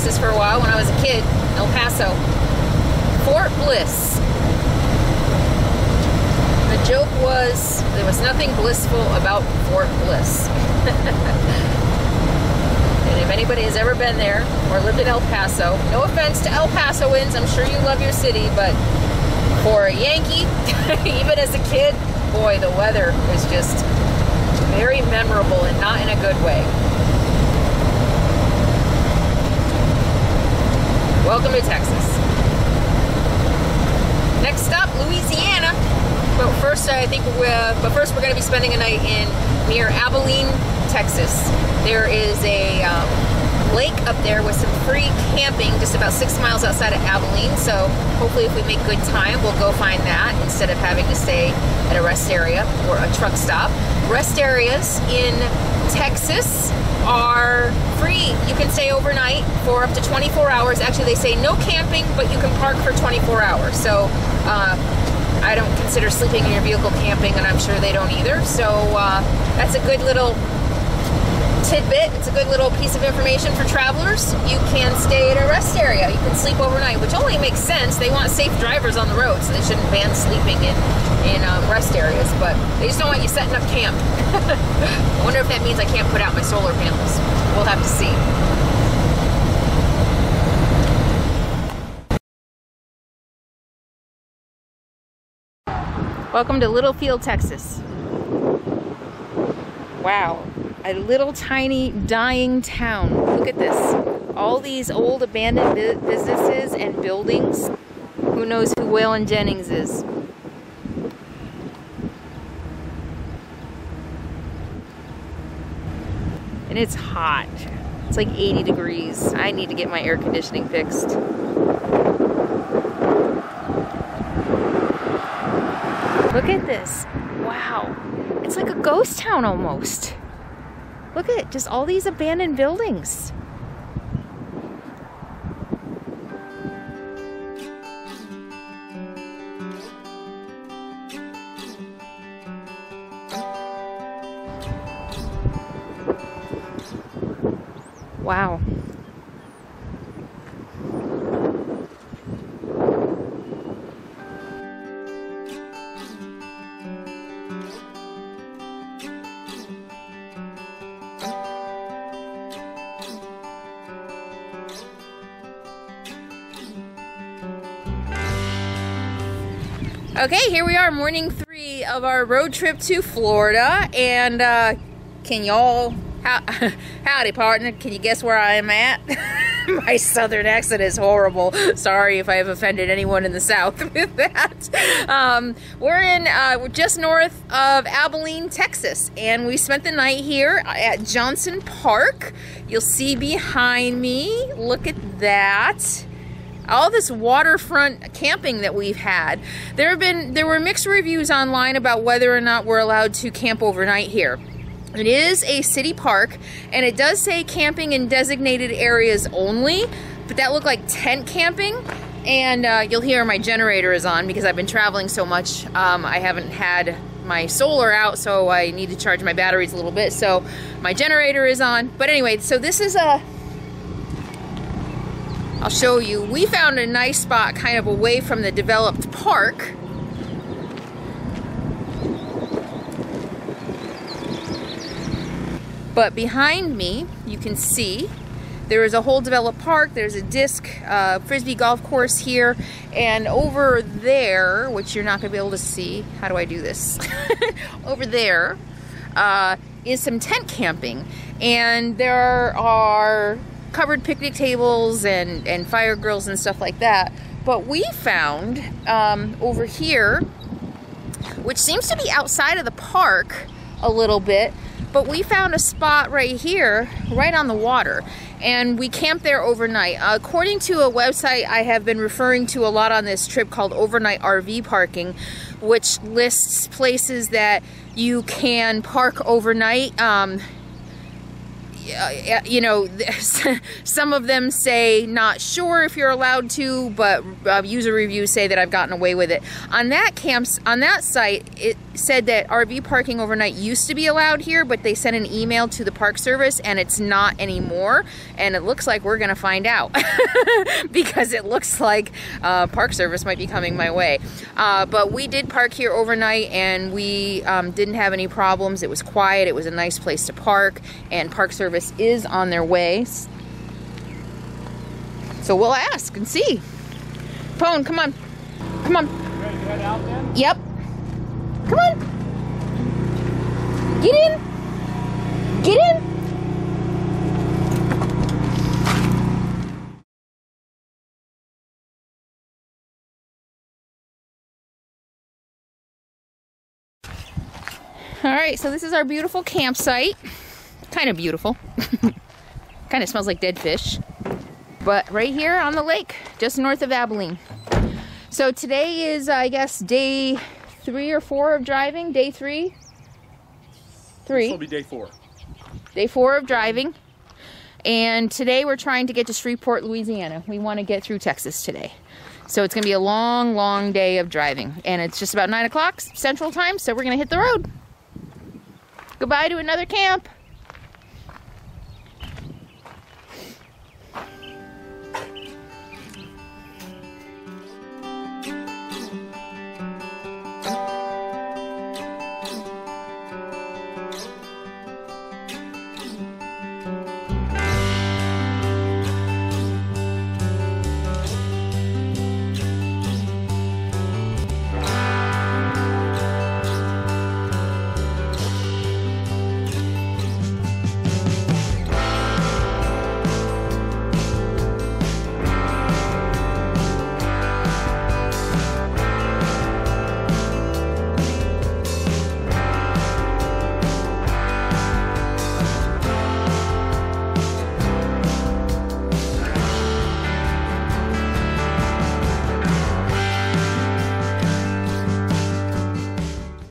Texas for a while when I was a kid, El Paso. Fort Bliss. The joke was, there was nothing blissful about Fort Bliss. And if anybody has ever been there or lived in El Paso, no offense to El Pasoans, I'm sure you love your city, but for a Yankee, even as a kid, boy, the weather is just very memorable and not in a good way. Welcome to Texas. Next stop, Louisiana. But first, we're going to be spending a night near Abilene, Texas. There is a lake up there with some free camping just about 6 miles outside of Abilene. So hopefully if we make good time, we'll go find that instead of having to stay at a rest area or a truck stop. Rest areas in Texas are free. You can stay overnight for up to 24 hours. Actually, they say no camping, but you can park for 24 hours. So I don't consider sleeping in your vehicle camping, and I'm sure they don't either. So that's a good little tidbit. It's a good little piece of information for travelers. You can stay at a rest area. You can sleep overnight, which only makes sense. They want safe drivers on the road, so they shouldn't ban sleeping in rest areas, but they just don't want you setting up camp. I wonder if that means I can't put out my solar panels. We'll have to see. Welcome to Littlefield, Texas. Wow, a little tiny dying town. Look at this. All these old abandoned businesses and buildings. Who knows who Waylon Jennings is? And it's hot. It's like 80 degrees. I need to get my air conditioning fixed. Look at this. Wow. It's like a ghost town almost. Look at just all these abandoned buildings. Wow. Okay, here we are, morning 3 of our road trip to Florida, and can y'all, howdy partner, can you guess where I am at? My southern accent is horrible. Sorry if I have offended anyone in the South with that. We're just north of Abilene, Texas, and we spent the night here at Johnson Park. You'll see behind me, look at that. All this waterfront camping that we've had. There were mixed reviews online about whether or not we're allowed to camp overnight here. It is a city park, and it does say camping in designated areas only, but that looked like tent camping. And you'll hear my generator is on because I've been traveling so much. I haven't had my solar out, so I need to charge my batteries a little bit. So my generator is on. But anyway, so this is I'll show you. We found a nice spot kind of away from the developed park. But behind me, you can see there is a whole developed park. There's a disc frisbee golf course here. And over there, which you're not going to be able to see. How do I do this? Over there is some tent camping. And there are covered picnic tables and fire grills and stuff like that. But we found over here, which seems to be outside of the park a little bit, but we found a spot right here, right on the water, and we camped there overnight. According to a website I have been referring to a lot on this trip called Overnight RV Parking, which lists places that you can park overnight. you know, some of them say not sure if you're allowed to, but user reviews say that I've gotten away with it. On that site, it said that RV parking overnight used to be allowed here, but they sent an email to the Park Service and it's not anymore. And it looks like we're gonna find out because it looks like Park Service might be coming my way. But we did park here overnight and we didn't have any problems. It was quiet. It was a nice place to park, and Park Service is on their way. So we'll ask and see. Pone, come on. Come on. You ready to head out then? Yep. Come on. Get in. Get in. All right, so this is our beautiful campsite. Kind of beautiful. Kind of smells like dead fish. But right here on the lake, just north of Abilene. So today is, I guess, day 3 or 4 of driving. Day 3? 3. This will be day 4. Day 4 of driving. And today we're trying to get to Shreveport, Louisiana. We want to get through Texas today. So it's going to be a long, long day of driving. And it's just about 9 o'clock Central Time, so we're going to hit the road. Goodbye to another camp.